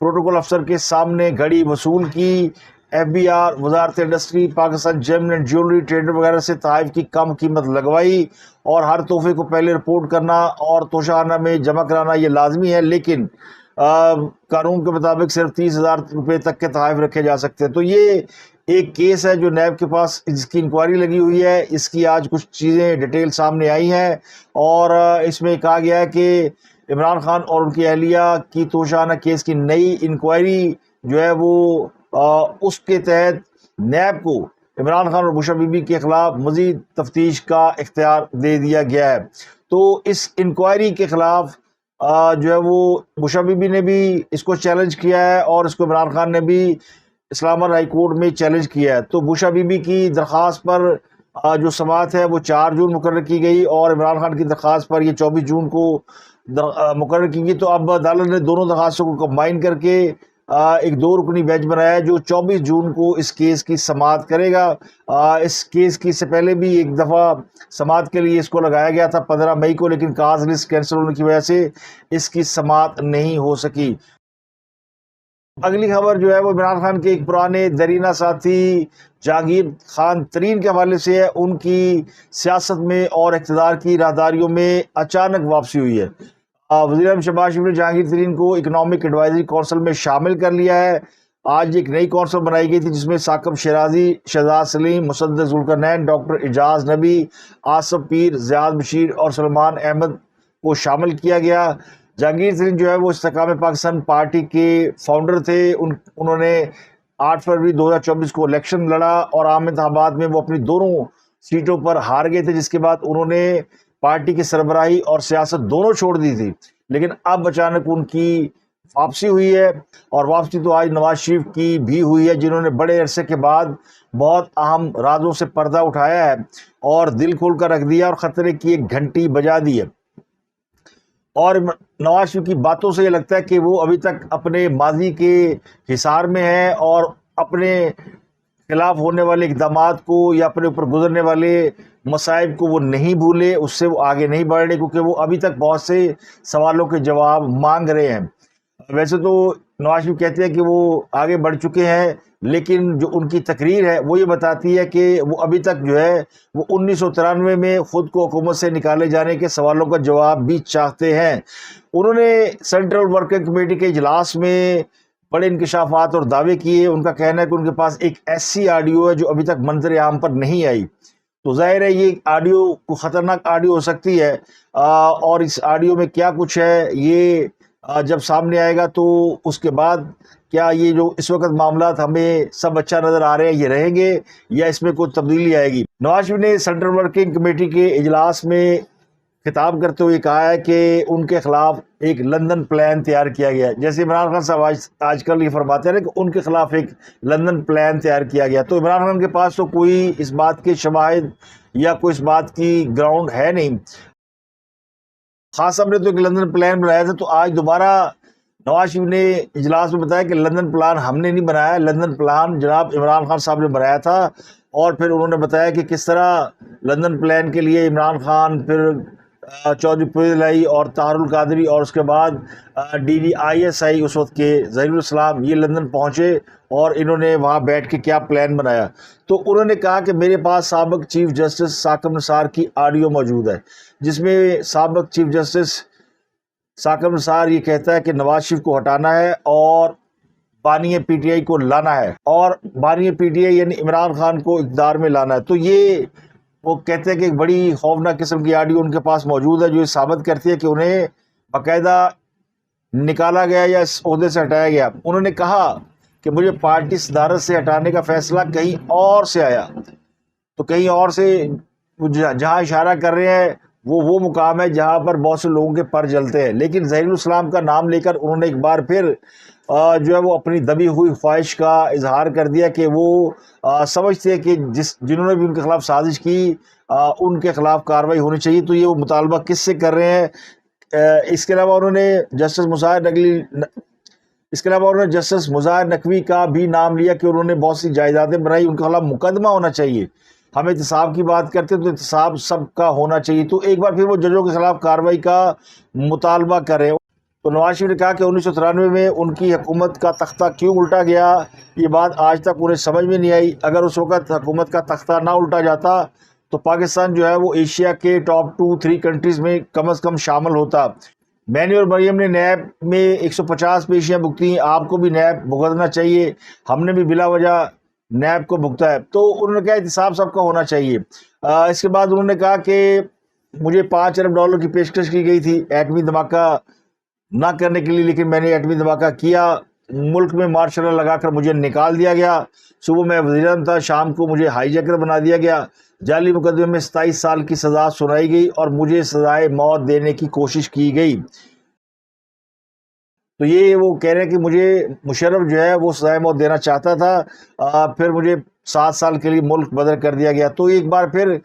Protocol افسر کے سامنے گھڑی وصول کی۔ FBR وزارت industry Pakistan James and jewellery trader وغیرہ سے تحائف کی کم قیمت لگوائی، اور ہر تحفے کو پہلے رپورٹ کرنا اور توشہخانہ میں جمع کرانا یہ لازمی ہے، لیکن قانون کے مطابق صرف 30,000 روپے تک کے تحائف رکھے جا سکتے ہیں۔ تو یہ ایک کیس ہے جو نیب کے پاس جس کی انکوائری لگی ہوئی ہے، اس کی آج کچھ چیزیں ڈیٹیل سامنے آئی ہیں، اور اس میں کہا گیا ہے کہ عمران خان اور ان کی اہلیہ کی توشہخانہ کیس کی نئی انکوائری جو ہے وہ اس کے تحت نیب کو عمران خان اور بشرا بی بی کے خلاف مزید تفتیش کا اختیار دے دیا گیا ہے۔ تو اس انکوائری کے خلاف جو ہے وہ بشرا بی بی نے بھی اس کو چیلنج کیا ہے، اور اس کو عمران خان نے بھی اسلام آباد ہائی کورٹ میں چیلنج کیا ہے۔ تو بشرا بی بی کی درخواست پر جو سماعت ہے وہ 4 جون مقرر کی گئی، اور عمران خان کی درخواست پر یہ 24 جون کو مقرر کی گئی۔ تو اب عدالت نے دونوں درخواستوں کو کمبائن کر کے ایک 2 رکنی بینچ بنایا ہے جو 24 جون کو اس کیس کی سماعت کرے گا۔ اس کیس کی سے پہلے بھی ایک دفعہ سماعت کے لیے اس کو لگایا گیا تھا 15 مئی کو، لیکن کاز لسٹ کینسل ہونے کی وجہ سے اس کی سماعت نہیں ہو سکی۔ اگلی خبر جو ہے وہ عمران خان کے ایک پرانے دیرینہ ساتھی جہانگیر خان ترین کے حوالے سے ہے۔ ان کی سیاست میں اور اقتدار کی راہداریوں میں اچانک واپسی ہوئی ہے۔ وزیر اعظم شہباز شریف نے جہانگیر ترین کو اکنامک ایڈوائزری کونسل میں شامل کر لیا ہے۔ آج ایک نئی کونسل بنائی گئی تھی جس میں ثاقب شیرازی، شہزاد سلیم، مصدق ذوالقرنین، ڈاکٹر اعجاز نبی، آصف پیر، زیاد بشیر اور سلمان احمد کو شامل کیا گیا۔ جہانگیر ترین جو ہے وہ استحکام پاکستان پارٹی کے فاؤنڈر تھے۔ انہوں نے 8 فروری 2024 کو الیکشن لڑا، اور عام انتخابات میں وہ اپنی دونوں سیٹوں پر ہار گئے تھے، جس کے بعد انہوں نے پارٹی کی سربراہی اور سیاست دونوں چھوڑ دی تھی، لیکن اب اچانک ان کی واپسی ہوئی ہے، اور واپسی تو آج نواز شریف کی بھی ہوئی ہے، جنہوں نے بڑے عرصے کے بعد بہت اہم رازوں سے پردہ اٹھایا ہے اور دل کھول کر رکھ دیا، اور خطرے کی ایک گھنٹی بجا دی ہے۔ اور نواز شریف کی باتوں سے یہ لگتا ہے کہ وہ ابھی تک اپنے ماضی کے حصار میں ہے، اور اپنے خلاف ہونے والے اقدامات کو یا اپنے اوپر گزرنے والے مصائب کو وہ نہیں بھولے، اس سے وہ آگے نہیں بڑھ رہے، کیونکہ وہ ابھی تک بہت سے سوالوں کے جواب مانگ رہے ہیں۔ ویسے تو نواز شریف کہتے ہیں کہ وہ آگے بڑھ چکے ہیں، لیکن جو ان کی تقریر ہے وہ یہ بتاتی ہے کہ وہ ابھی تک جو ہے وہ 1993 میں خود کو حکومت سے نکالے جانے کے سوالوں کا جواب بھی چاہتے ہیں۔ انہوں نے سینٹرل ورکنگ کمیٹی کے اجلاس میں بڑے انکشافات اور دعوے کیے۔ ان کا کہنا ہے کہ ان کے پاس ایک ایسی آڈیو ہے جو ابھی تک منظر عام پر نہیں آئی۔ تو ظاہر ہے یہ آڈیو کو خطرناک آڈیو ہو سکتی ہے، اور اس آڈیو میں کیا کچھ ہے یہ جب سامنے آئے گا تو اس کے بعد کیا یہ جو اس وقت معاملات ہمیں سب اچھا نظر آ رہے ہیں یہ رہیں گے، یا اس میں کوئی تبدیلی آئے گی۔ نواز شریف نے سینٹرل ورکنگ کمیٹی کے اجلاس میں خطاب کرتے ہوئے کہا ہے کہ ان کے خلاف ایک لندن پلان تیار کیا گیا ہے۔ جیسے عمران خان صاحب آج کل یہ فرماتے ہیں کہ ان کے خلاف ایک لندن پلان تیار کیا گیا، تو عمران خان کے پاس تو کوئی اس بات کے شواہد یا کوئی اس بات کی گراؤنڈ ہے نہیں۔ خاص صاحب نے تو ایک لندن پلان بنایا تھا، تو آج دوبارہ نواز شریف نے اجلاس میں بتایا کہ لندن پلان ہم نے نہیں بنایا، لندن پلان جناب عمران خان صاحب نے بنایا تھا۔ اور پھر انہوں نے بتایا کہ کس طرح لندن پلان کے لیے عمران خان، پھر چودھری پرویز الہی اور طاہر القادری، اور اس کے بعد DGISI اس وقت کے ظہیر الاسلام، یہ لندن پہنچے اور انہوں نے وہاں بیٹھ کے کیا پلان بنایا۔ تو انہوں نے کہا کہ میرے پاس سابق چیف جسٹس ثاقب نثار کی آڈیو موجود ہے، جس میں سابق چیف جسٹس ثاقب نثار یہ کہتا ہے کہ نواز شریف کو ہٹانا ہے اور بانی PTI کو لانا ہے، اور بانی PTI یعنی عمران خان کو اقتدار میں لانا ہے۔ تو یہ وہ کہتے ہیں کہ ایک بڑی خوفناک قسم کی آڈیو ان کے پاس موجود ہے جو یہ ثابت کرتی ہے کہ انہیں باقاعدہ نکالا گیا یا اس عہدے سے ہٹایا گیا۔ انہوں نے کہا کہ مجھے پارٹی صدارت سے ہٹانے کا فیصلہ کہیں اور سے آیا، تو کہیں اور سے جہاں اشارہ کر رہے ہیں وہ مقام ہے جہاں پر بہت سے لوگوں کے پر جلتے ہیں۔ لیکن ظہیر الاسلام کا نام لے کر انہوں نے ایک بار پھر جو ہے وہ اپنی دبی ہوئی خواہش کا اظہار کر دیا کہ وہ سمجھتے ہیں کہ جنہوں نے بھی ان کے خلاف سازش کی ان کے خلاف کارروائی ہونی چاہیے۔ تو یہ وہ مطالبہ کس سے کر رہے ہیں؟ اس کے علاوہ انہوں نے جسٹس مظاہر نقوی کا بھی نام لیا کہ انہوں نے بہت سی جائیدادیں بنائی، ان کے خلاف مقدمہ ہونا چاہیے۔ ہم احتساب کی بات کرتے ہیں تو احتساب سب کا ہونا چاہیے۔ تو ایک بار پھر وہ ججوں کے خلاف کارروائی کا مطالبہ کر رہے ہیں۔ تو نواز شریف نے کہا کہ 1993 میں ان کی حکومت کا تختہ کیوں الٹا گیا، یہ بات آج تک انہیں سمجھ میں نہیں آئی۔ اگر اس وقت حکومت کا تختہ نہ الٹا جاتا تو پاکستان جو ہے وہ ایشیا کے ٹاپ 2-3 کنٹریز میں کم از کم شامل ہوتا۔ میں نے اور مریم نے نیب میں 150 پیشیاں بھگتی، آپ کو بھی نیب بھگتنا چاہیے، ہم نے بھی بلا وجہ نیب کو بھگتا ہے۔ تو انہوں نے کہا احتساب سب کا ہونا چاہیے۔ اس کے بعد انہوں نے کہا کہ مجھے $5 ارب کی پیشکش کی گئی تھی ایٹمی دھماکہ نہ کرنے کے لیے، لیکن میں نے ایٹمی دھماکہ کیا، ملک میں مارشل لا لگا کر مجھے نکال دیا گیا، صبح میں وزیر اعظم تھا، شام کو مجھے ہائی جیکر بنا دیا گیا، جعلی مقدمے میں 27 سال کی سزا سنائی گئی اور مجھے سزائے موت دینے کی کوشش کی گئی۔ تو یہ وہ کہہ رہے ہیں کہ مجھے مشرف جو ہے وہ سزائے موت دینا چاہتا تھا، پھر مجھے 7 سال کے لیے ملک بدر کر دیا گیا۔ تو ایک بار پھر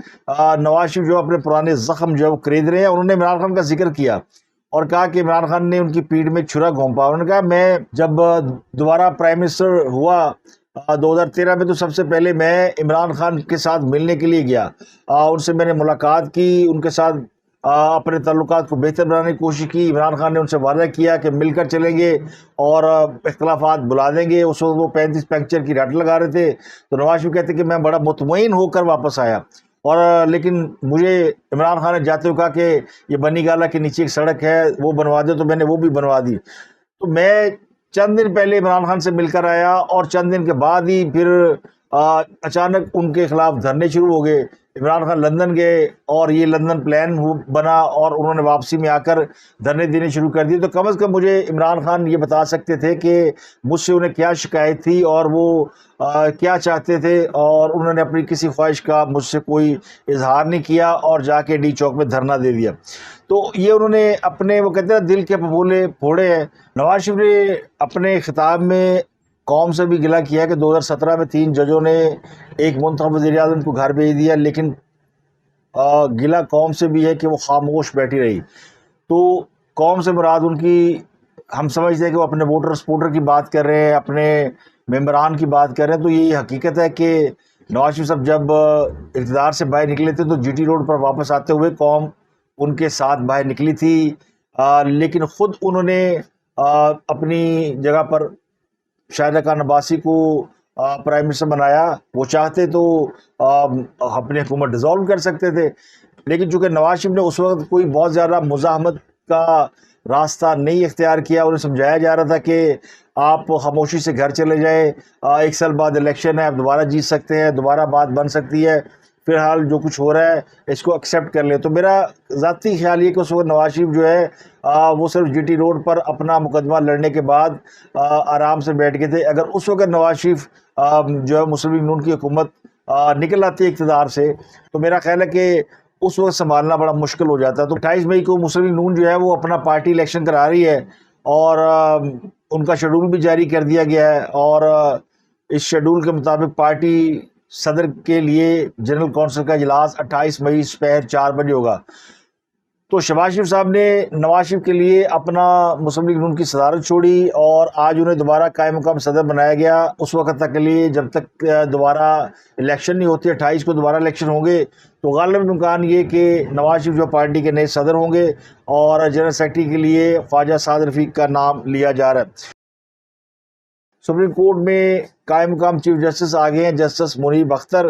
نواز شریف جو اپنے پرانے زخم جو خرید رہے ہیں، انہوں نے عمران خان کا ذکر کیا اور کہا کہ عمران خان نے ان کی پیٹھ میں چھرا گھونپا۔ انہوں نے کہا میں جب دوبارہ پرائم منسٹر ہوا 2013 میں تو سب سے پہلے میں عمران خان کے ساتھ ملنے کے لیے گیا، ان سے میں نے ملاقات کی، ان کے ساتھ اپنے تعلقات کو بہتر بنانے کی کوشش کی۔ عمران خان نے ان سے وعدہ کیا کہ مل کر چلیں گے اور اختلافات بلا دیں گے۔ اس وقت وہ 35 پنکچر کی رٹ لگا رہے تھے۔ تو نواز شریف کہتے کہ میں بڑا مطمئن ہو کر واپس آیا، اور لیکن مجھے عمران خان نے جاتے ہوئے کہا کہ یہ بنی گالہ کے نیچے ایک سڑک ہے وہ بنوا دے، تو میں نے وہ بھی بنوا دی۔ تو میں چند دن پہلے عمران خان سے مل کر آیا اور چند دن کے بعد ہی پھر اچانک ان کے خلاف دھرنے شروع ہو گئے۔ عمران خان لندن گئے اور یہ لندن پلان بنا اور انہوں نے واپسی میں آ کر دھرنے دینے شروع کر دیے۔ تو کم از کم مجھے عمران خان یہ بتا سکتے تھے کہ مجھ سے انہیں کیا شکایت تھی اور وہ کیا چاہتے تھے، اور انہوں نے اپنی کسی خواہش کا مجھ سے کوئی اظہار نہیں کیا اور جا کے ڈی چوک میں دھرنا دے دیا۔ تو یہ انہوں نے اپنے وہ کہتے ہیں دل کے پھپھولے پھوڑے ہیں۔ نواز شریف نے اپنے خطاب میں قوم سے بھی گلہ کیا کہ 2017 میں 3 ججوں نے ایک منتخب وزیر اعظم کو گھر بھیج دیا، لیکن گلہ قوم سے بھی ہے کہ وہ خاموش بیٹھی رہی۔ تو قوم سے مراد ان کی، ہم سمجھتے ہیں کہ وہ اپنے ووٹر سپورٹر کی بات کر رہے ہیں، اپنے ممبران کی بات کر رہے ہیں۔ تو یہ حقیقت ہے کہ نواز شریف صاحب جب اقتدار سے باہر نکلے تھے تو جی ٹی روڈ پر واپس آتے ہوئے قوم ان کے ساتھ باہر نکلی تھی، لیکن خود انہوں نے اپنی جگہ پر شاہدہ خان عباسی کو پرائم منسٹر بنایا۔ وہ چاہتے تو اپنی حکومت ڈیزالو کر سکتے تھے، لیکن چونکہ نواز شریف نے اس وقت کوئی بہت زیادہ مزاحمت کا راستہ نہیں اختیار کیا، انہیں سمجھایا جا رہا تھا کہ آپ خاموشی سے گھر چلے جائیں، 1 سال بعد الیکشن ہے، آپ دوبارہ جیت سکتے ہیں، دوبارہ بات بن سکتی ہے، فی الحال جو کچھ ہو رہا ہے اس کو ایکسیپٹ کر لیں۔ تو میرا ذاتی خیال یہ کہ اس وقت نواز شریف جو ہے وہ صرف جی ٹی روڈ پر اپنا مقدمہ لڑنے کے بعد آرام سے بیٹھ گئے تھے۔ اگر اس وقت نواز شریف جو ہے مسلم لیگ نون کی حکومت نکل آتی اقتدار سے، تو میرا خیال ہے کہ اس وقت سنبھالنا بڑا مشکل ہو جاتا ہے۔ تو 28 مئی کو مسلم لیگ نون جو ہے وہ اپنا پارٹی الیکشن کرا رہی ہے اور ان کا شیڈول بھی جاری کر دیا گیا ہے، اور اس شیڈول کے مطابق پارٹی صدر کے لیے جنرل کونسل کا اجلاس 28 مئی سپہر 4 بجے ہوگا۔ تو شہباز شریف صاحب نے نواز شریف کے لیے اپنا مسلم لیگ نون کی صدارت چھوڑی اور آج انہیں دوبارہ قائم مقام صدر بنایا گیا۔ اس وقت تک کے لیے جب تک دوبارہ الیکشن نہیں ہوتی، 28 کو دوبارہ الیکشن ہوں گے، تو غالب امکان یہ کہ نواز شریف جو پارٹی کے نئے صدر ہوں گے، اور جنرل سیکرٹری کے لیے خواجہ سعد رفیق کا نام لیا جا رہا ہے۔ سپریم کورٹ میں قائم مقام چیف جسٹس آ گئے ہیں، جسٹس منیب اختر۔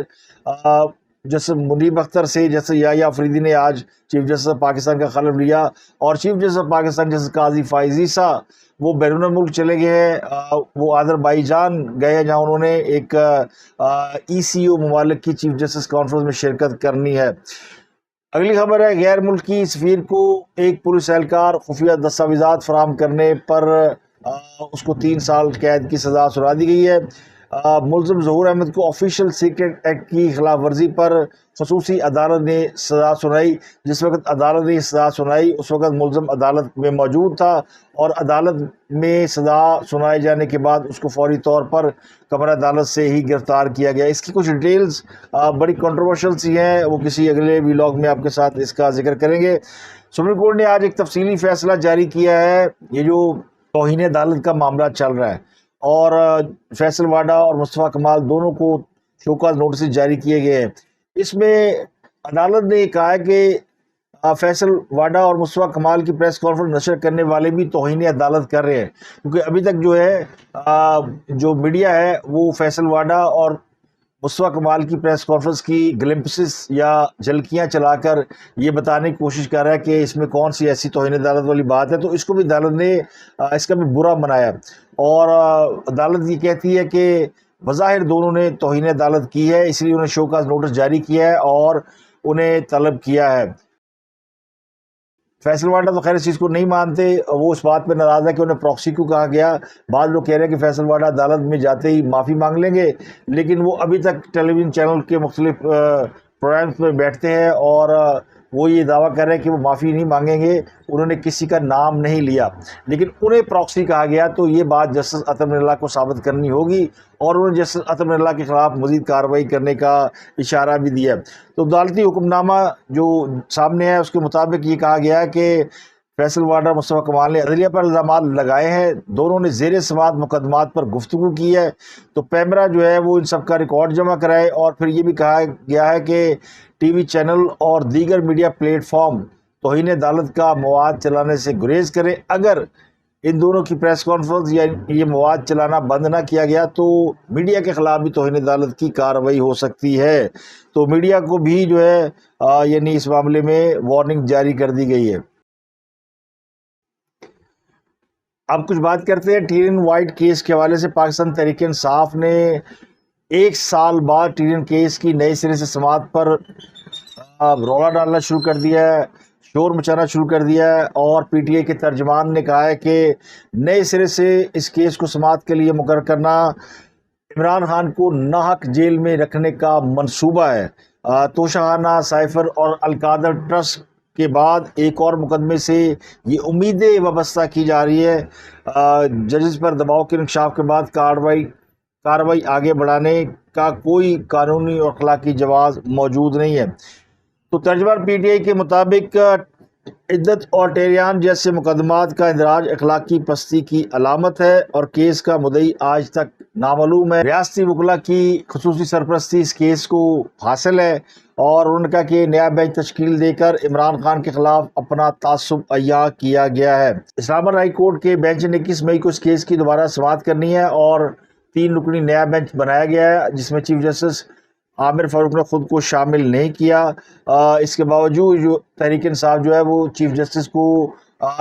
جسٹس منیب اختر سے جسٹس یحییٰ آفریدی نے آج چیف جسٹس آف پاکستان کا خلف لیا، اور chief justice of Pakistan justice قاضی فائز عیسیٰ وہ بیرون ملک چلے گئے ہیں، وہ آذربائیجان گئے ہیں جہاں انہوں نے ایک ECO ممالک کی چیف جسٹس کانفرنس میں شرکت کرنی ہے۔ اگلی خبر ہے، غیر ملکی سفیر کو ایک پولیس اہلکار خفیہ دستاویزات فراہم کرنے پر اس کو 3 سال قید کی سزا سنا دی گئی ہے۔ ملزم ظہور احمد کو آفیشیل سیکرٹ ایکٹ کی خلاف ورزی پر خصوصی عدالت نے سزا سنائی۔ جس وقت عدالت نے سزا سنائی اس وقت ملزم عدالت میں موجود تھا، اور عدالت میں سزا سنائے جانے کے بعد اس کو فوری طور پر کمرہ عدالت سے ہی گرفتار کیا گیا۔ اس کی کچھ ڈیٹیلز بڑی کنٹروورشل سی ہیں، وہ کسی اگلے ویلاگ میں آپ کے ساتھ اس کا ذکر کریں گے۔ سپریم کورٹ نے آج ایک تفصیلی فیصلہ جاری کیا ہے۔ یہ جو توہین عدالت کا معاملہ چل رہا ہے، اور فیصل واڈا اور مصطفیٰ کمال دونوں کو شوکاز نوٹسز جاری کیے گئے ہیں، اس میں عدالت نے کہا ہے کہ فیصل واڈا اور مصطفیٰ کمال کی پریس کانفرنس نشر کرنے والے بھی توہین عدالت کر رہے ہیں، کیونکہ ابھی تک جو ہے جو میڈیا ہے وہ فیصل واڈا اور مصطفیٰ کمال کی پریس کانفرنس کی گلمپسز یا جھلکیاں چلا کر یہ بتانے کی کوشش کر رہا ہے کہ اس میں کون سی ایسی توہین عدالت والی بات ہے، تو اس کو بھی عدالت نے اس کا بھی برا منایا، اور عدالت یہ کہتی ہے کہ بظاہر دونوں نے توہین عدالت کی ہے، اس لیے انہیں شو کاز نوٹس جاری کیا ہے اور انہیں طلب کیا ہے۔ فیصل واڈا تو خیر اس چیز کو نہیں مانتے، وہ اس بات پہ ناراض ہے کہ انہیں پراکسی کو کہا گیا۔ بعض لوگ کہہ رہے ہیں کہ فیصل واڈا عدالت میں جاتے ہی معافی مانگ لیں گے، لیکن وہ ابھی تک ٹیلی ویژن چینل کے مختلف پروگرامز میں بیٹھتے ہیں اور وہ یہ دعویٰ کر رہے ہیں کہ وہ معافی نہیں مانگیں گے، انہوں نے کسی کا نام نہیں لیا، لیکن انہیں پراکسی کہا گیا، تو یہ بات جسٹس اطہر من اللہ کو ثابت کرنی ہوگی، اور انہوں نے جسٹس اطہر من اللہ کے خلاف مزید کارروائی کرنے کا اشارہ بھی دیا ہے۔ تو عدالتی حکم نامہ جو سامنے ہے اس کے مطابق یہ کہا گیا ہے کہ فیصل واڈا اور مصطفیٰ کمال نے عدلیہ پر الزامات لگائے ہیں، دونوں نے زیر سماعت مقدمات پر گفتگو کی ہے، تو پیمرا جو ہے وہ ان سب کا ریکارڈ جمع کرائے، اور پھر یہ بھی کہا گیا ہے کہ ٹی وی چینل اور دیگر میڈیا پلیٹ فارم توہین عدالت کا مواد چلانے سے گریز کریں۔ اگر ان دونوں کی پریس کانفرنس یا یہ مواد چلانا بند نہ کیا گیا تو میڈیا کے خلاف بھی توہین عدالت کی کارروائی ہو سکتی ہے، تو میڈیا کو بھی جو ہے یعنی اس معاملے میں وارننگ جاری کر دی گئی ہے۔ اب کچھ بات کرتے ہیں ٹیرین وائٹ کیس کے حوالے سے۔ پاکستان تحریک انصاف نے 1 سال بعد ٹیرین کیس کی نئے سرے سے سماعت پر رولا ڈالنا شروع کر دیا ہے، شور مچانا شروع کر دیا ہے، اور پی ٹی آئی کے ترجمان نے کہا ہے کہ نئے سرے سے اس کیس کو سماعت کے لیے مقرر کرنا عمران خان کو ناحق جیل میں رکھنے کا منصوبہ ہے۔ توشہ خانہ، سائفر اور القادر ٹرسٹ کے بعد ایک اور مقدمے سے یہ امیدیں وابستہ کی جا رہی ہے۔ ججز پر دباؤ کے انکشاف کے بعد کارروائی آگے بڑھانے کا کوئی قانونی اور اخلاقی جواز موجود نہیں ہے۔ تو ترجمان پی ٹی آئی کے مطابق عدت اور ٹیریان جیسے مقدمات کا اندراج اخلاقی پستی کی علامت ہے، اور کیس کا مدعی آج تک نامعلوم ہے۔ ریاستی وکلا کی خصوصی سرپرستی اس کیس کو حاصل ہے، اور ان کا کہ نیا بینچ تشکیل دے کر عمران خان کے خلاف اپنا تعصب عیاں کیا گیا ہے۔ اسلام آباد ہائی کورٹ کے بینچ نے 21 مئی کو اس کیس کی دوبارہ سماعت کرنی ہے، اور 3 رکنی نیا بینچ بنایا گیا ہے جس میں چیف جسٹس عامر فاروق نے خود کو شامل نہیں کیا۔ اس کے باوجود جو تحریک انصاف جو ہے وہ چیف جسٹس کو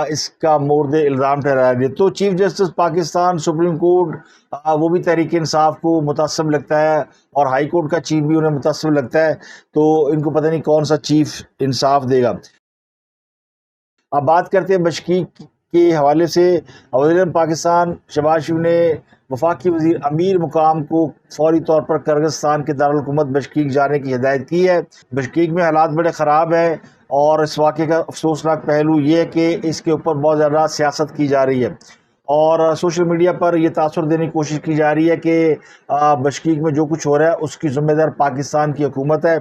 اس کا مورد الزام ٹھہرایا گیا۔ تو chief justice Pakistan supreme court وہ بھی تحریک انصاف کو متعصب لگتا ہے، اور ہائی کورٹ کا چیف بھی انہیں متعصب لگتا ہے، تو ان کو پتہ نہیں کون سا چیف انصاف دے گا۔ اب بات کرتے ہیں بشکیک کے حوالے سے۔ وزیر اعظم پاکستان شہباز شریف نے وفاقی وزیر امیر مقام کو فوری طور پر کرغزستان کے دارالحکومت بشکیک جانے کی ہدایت کی ہے۔ بشکیک میں حالات بڑے خراب ہیں، اور اس واقعے کا افسوسناک پہلو یہ ہے کہ اس کے اوپر بہت زیادہ سیاست کی جا رہی ہے، اور سوشل میڈیا پر یہ تاثر دینے کی کوشش کی جا رہی ہے کہ بشکیک میں جو کچھ ہو رہا ہے اس کی ذمہ دار پاکستان کی حکومت ہے،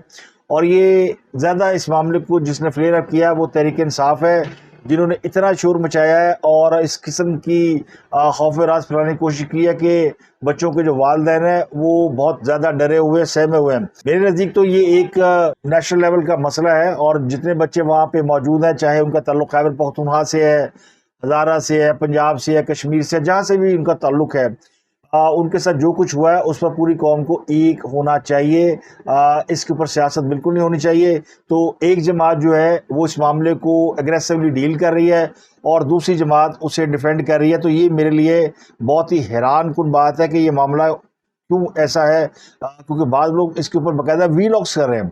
اور یہ زیادہ اس معاملے کو جس نے فلیئر اپ کیا وہ تحریک انصاف ہے، جنہوں نے اتنا شور مچایا ہے اور اس قسم کی خوف راز پھیلانے کی کوشش کی ہے کہ بچوں کے جو والدین ہیں وہ بہت زیادہ ڈرے ہوئے سہمے ہوئے ہیں۔ میرے نزدیک تو یہ ایک نیشنل لیول کا مسئلہ ہے، اور جتنے بچے وہاں پہ موجود ہیں، چاہے ان کا تعلق خیبر پختونخوا سے ہے، ہزارہ سے ہے، پنجاب سے ہے، کشمیر سے ہے، جہاں سے بھی ان کا تعلق ہے، ان کے ساتھ جو کچھ ہوا ہے اس پر پوری قوم کو ایک ہونا چاہیے، اس کے اوپر سیاست بالکل نہیں ہونی چاہیے۔ تو ایک جماعت جو ہے وہ اس معاملے کو اگریسولی ڈیل کر رہی ہے، اور دوسری جماعت اسے ڈیفینڈ کر رہی ہے، تو یہ میرے لیے بہت ہی حیران کن بات ہے کہ یہ معاملہ کیوں ایسا ہے، کیونکہ بعض لوگ اس کے اوپر باقاعدہ وی لاگس کر رہے ہیں،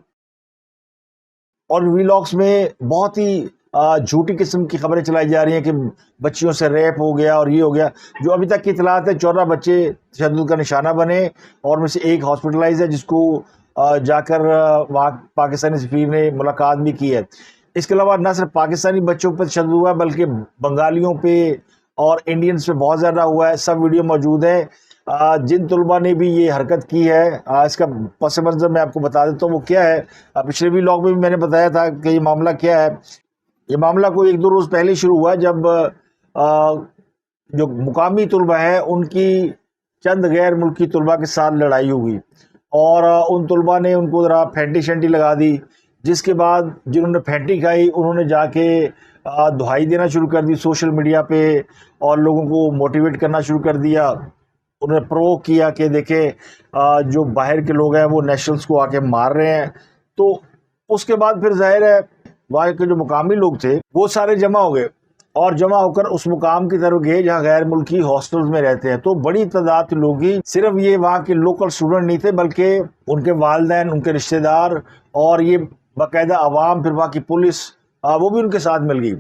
اور وی لاگس میں بہت ہی جھوٹی قسم کی خبریں چلائی جا رہی ہیں کہ بچیوں سے ریپ ہو گیا اور یہ ہو گیا۔ جو ابھی تک کی اطلاعات ہے 14 بچے تشدد کا نشانہ بنے، اور میں سے ایک ہاسپٹلائز ہے جس کو جا کر وہاں پاکستانی سفیر نے ملاقات بھی کی ہے۔ اس کے علاوہ نہ صرف پاکستانی بچوں پہ تشدد ہوا ہے بلکہ بنگالیوں پہ اور انڈینز پہ بہت زیادہ ہوا ہے، سب ویڈیو موجود ہے۔ جن طلباء نے بھی یہ حرکت کی ہے اس کا پس منظر میں آپ کو بتا دیتا ہوں وہ کیا ہے۔ پچھلے ولاگ میں بھی میں نے بتایا تھا کہ یہ معاملہ کیا ہے۔ یہ معاملہ کوئی 1-2 روز پہلے شروع ہوا جب جو مقامی طلباء ہیں ان کی چند غیر ملکی طلباء کے ساتھ لڑائی ہوئی، اور ان طلباء نے ان کو ذرا پھینٹی شینٹی لگا دی، جس کے بعد جنہوں نے پھینٹی کھائی انہوں نے جا کے دہائی دینا شروع کر دی سوشل میڈیا پہ اور لوگوں کو موٹیویٹ کرنا شروع کر دیا. انہوں نے پرووک کیا کہ دیکھیں جو باہر کے لوگ ہیں وہ نیشنلز کو آ کے مار رہے ہیں. تو اس کے بعد پھر ظاہر ہے وہاں کے جو مقامی لوگ تھے وہ سارے جمع ہو گئے اور جمع ہو کر اس مقام کی طرف گئے جہاں غیر ملکی ہاسٹلز میں رہتے ہیں. تو بڑی تعداد کے لوگ ہی, صرف یہ وہاں کے لوکل اسٹوڈنٹ نہیں تھے بلکہ ان کے والدین, ان کے رشتہ دار اور یہ باقاعدہ عوام, پھر وہاں کی پولیس وہ بھی ان کے ساتھ مل گئی.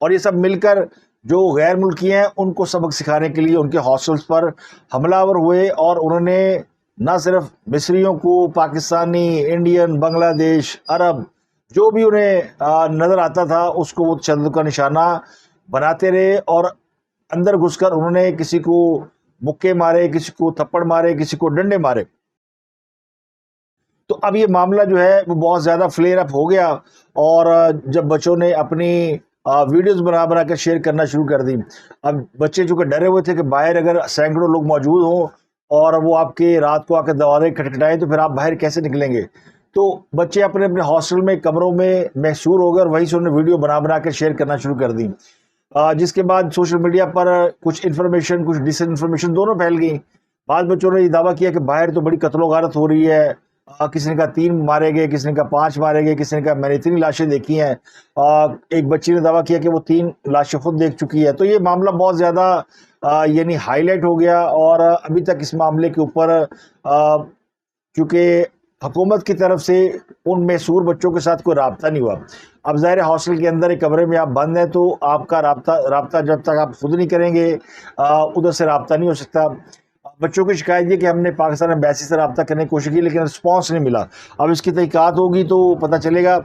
اور یہ سب مل کر جو غیر ملکی ہیں ان کو سبق سکھانے کے لیے ان کے ہاسٹلز پر حملہ آور ہوئے اور انہوں نے نہ صرف مصریوں کو, پاکستانی, انڈین, بنگلہ دیش, عرب, جو بھی انہیں نظر آتا تھا اس کو وہ تشدد کا نشانہ بناتے رہے اور اندر گھس کر انہوں نے کسی کو مکے مارے, کسی کو تھپڑ مارے, کسی کو ڈنڈے مارے. تو اب یہ معاملہ جو ہے وہ بہت زیادہ فلیئر اپ ہو گیا اور جب بچوں نے اپنی ویڈیوز بنا کر شیئر کرنا شروع کر دی. اب بچے چونکہ ڈرے ہوئے تھے کہ باہر اگر سینکڑوں لوگ موجود ہوں اور وہ آپ کے رات کو آ کے دروازے کھٹکھٹائیں تو پھر آپ باہر کیسے نکلیں گے. تو بچے اپنے اپنے ہاسٹل میں کمروں میں محصور ہو گئے اور وہیں سے انہوں نے ویڈیو بنا کر شیئر کرنا شروع کر دی. جس کے بعد سوشل میڈیا پر کچھ انفارمیشن, کچھ ڈس انفارمیشن دونوں پھیل گئیں. بعض بچوں نے یہ دعویٰ کیا کہ باہر تو بڑی قتل و غارت ہو رہی ہے, کسی نے کہا 3 مارے گئے, کسی نے کہا 5 مارے گئے, کسی نے کہا میں نے اتنی لاشیں دیکھی ہیں. ایک بچی نے دعویٰ کیا کہ وہ 3 لاشیں خود دیکھ چکی ہے. تو یہ معاملہ بہت زیادہ یعنی ہائی لائٹ ہو گیا اور ابھی تک اس معاملے کے اوپر چونکہ حکومت کی طرف سے ان محصور بچوں کے ساتھ کوئی رابطہ نہیں ہوا. اب ظاہر ہاسٹل کے اندر ایک کمرے میں آپ بند ہیں تو آپ کا رابطہ جب تک آپ خود نہیں کریں گے ادھر سے رابطہ نہیں ہو سکتا. بچوں کی شکایت یہ کہ ہم نے پاکستان ایمبیسی سے رابطہ کرنے کی کوشش کی لیکن رسپانس نہیں ملا. اب اس کی تحقیقات ہوگی تو پتہ چلے گا.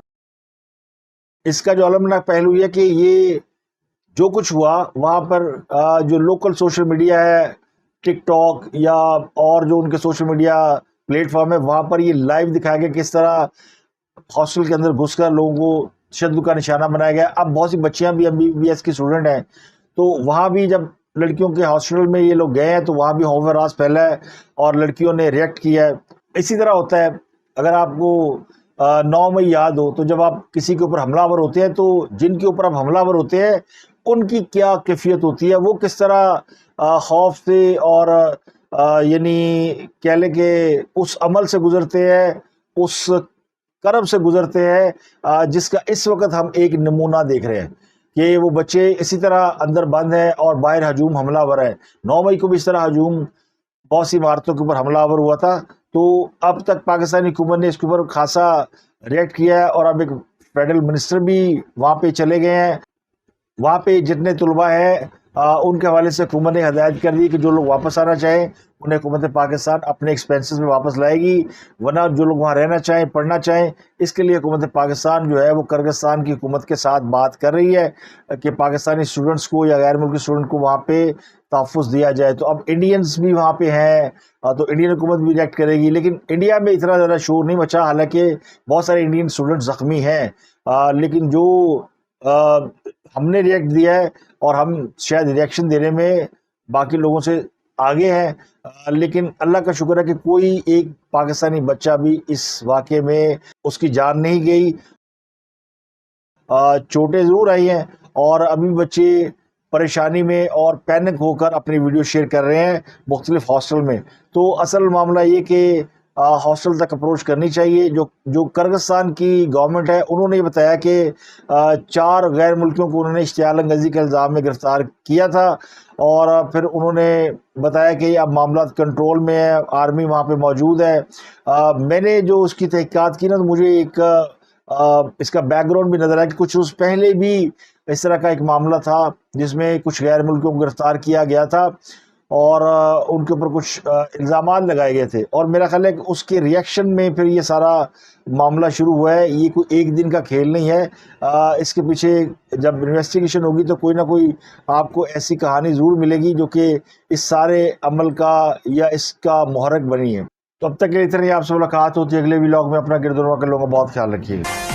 اس کا جو المناک پہلو یہ کہ یہ جو کچھ ہوا وہاں پر جو لوکل سوشل میڈیا ہے, ٹک ٹاک یا اور جو ان کے سوشل میڈیا پلیٹ فارم ہے, وہاں پر یہ لائیو دکھایا گیا کس طرح ہاسٹل کے اندر گھس کر لوگوں کو تشدد کا نشانہ بنایا گیا. اب بہت سی بچیاں بھی MBBS کی اسٹوڈنٹ ہیں تو وہاں بھی جب لڑکیوں کے ہاسٹل میں یہ لوگ گئے ہیں تو وہاں بھی خوف و راز پھیلا ہے اور لڑکیوں نے ریئیکٹ کیا ہے. اسی طرح ہوتا ہے اگر آپ کو 9 مئی یاد ہو تو جب آپ کسی کے اوپر حملہ آور ہوتے ہیں تو جن کے اوپر آپ حملہ آور ہوتے ہیں ان کی کیا کیفیت ہوتی ہے, وہ کس طرح خوف سے اور یعنی کہہ لیں کہ اس عمل سے گزرتے ہیں, اس کرب سے گزرتے ہیں جس کا اس وقت ہم ایک نمونہ دیکھ رہے ہیں کہ وہ بچے اسی طرح اندر بند ہیں اور باہر ہجوم حملہ آور ہے. 9 مئی کو بھی اس طرح ہجوم بہت سی عمارتوں کے اوپر حملہ آور ہوا تھا. تو اب تک پاکستانی حکومت نے اس کے اوپر خاصا ریئیکٹ کیا ہے اور اب ایک فیڈرل منسٹر بھی وہاں پہ چلے گئے ہیں. وہاں پہ جتنے طلباء ہیں ان کے حوالے سے حکومت نے ہدایت کر دی کہ جو لوگ واپس آنا چاہیں انہیں حکومت پاکستان اپنے ایکسپینسز میں واپس لائے گی, ورنہ جو لوگ وہاں رہنا چاہیں, پڑھنا چاہیں, اس کے لیے حکومت پاکستان جو ہے وہ کرغزستان کی حکومت کے ساتھ بات کر رہی ہے کہ پاکستانی اسٹوڈنٹس کو یا غیر ملکی اسٹوڈنٹ کو وہاں پہ تحفظ دیا جائے. تو اب انڈینز بھی وہاں پہ ہیں تو انڈین حکومت بھی ریئیکٹ کرے گی. لیکن انڈیا میں اتنا زیادہ شور نہیں مچا, حالانکہ بہت سارے انڈین اسٹوڈنٹ زخمی ہیں, لیکن جو ہم نے ریئیکٹ دیا ہے اور ہم شاید ریئیکشن دینے میں باقی لوگوں سے آگے ہیں, لیکن اللہ کا شکر ہے کہ کوئی ایک پاکستانی بچہ بھی اس واقعے میں اس کی جان نہیں گئی. چوٹیں ضرور آئی ہیں اور ابھی بچے پریشانی میں اور پینک ہو کر اپنی ویڈیو شیئر کر رہے ہیں مختلف ہاسٹل میں. تو اصل معاملہ یہ کہ ہاسٹل تک اپروچ کرنی چاہیے. جو کرغزستان کی گورنمنٹ ہے انہوں نے یہ بتایا کہ 4 غیر ملکیوں کو انہوں نے اشتعال انگیزی کے الزام میں گرفتار کیا تھا اور پھر انہوں نے بتایا کہ اب معاملات کنٹرول میں ہے, آرمی وہاں پہ موجود ہے. میں نے جو اس کی تحقیقات کی نا تو مجھے ایک اس کا بیک گراؤنڈ بھی نظر آیا کہ کچھ روز پہلے بھی اس طرح کا ایک معاملہ تھا جس میں کچھ غیر ملکیوں کو گرفتار کیا گیا تھا اور ان کے اوپر کچھ الزامات لگائے گئے تھے. اور میرا خیال ہے کہ اس کے ریئیکشن میں پھر یہ سارا معاملہ شروع ہوا ہے. یہ کوئی ایک دن کا کھیل نہیں ہے, اس کے پیچھے جب انویسٹیگیشن ہوگی تو کوئی نہ کوئی آپ کو ایسی کہانی ضرور ملے گی جو کہ اس سارے عمل کا یا اس کا محرک بنی ہے. تو اب تک کے لیے اتنا ہی. آپ سے ملاقات ہوتی ہے اگلے ولاگ میں. اپنا گرد و نواح کے لوگوں کا بہت خیال رکھیے گا.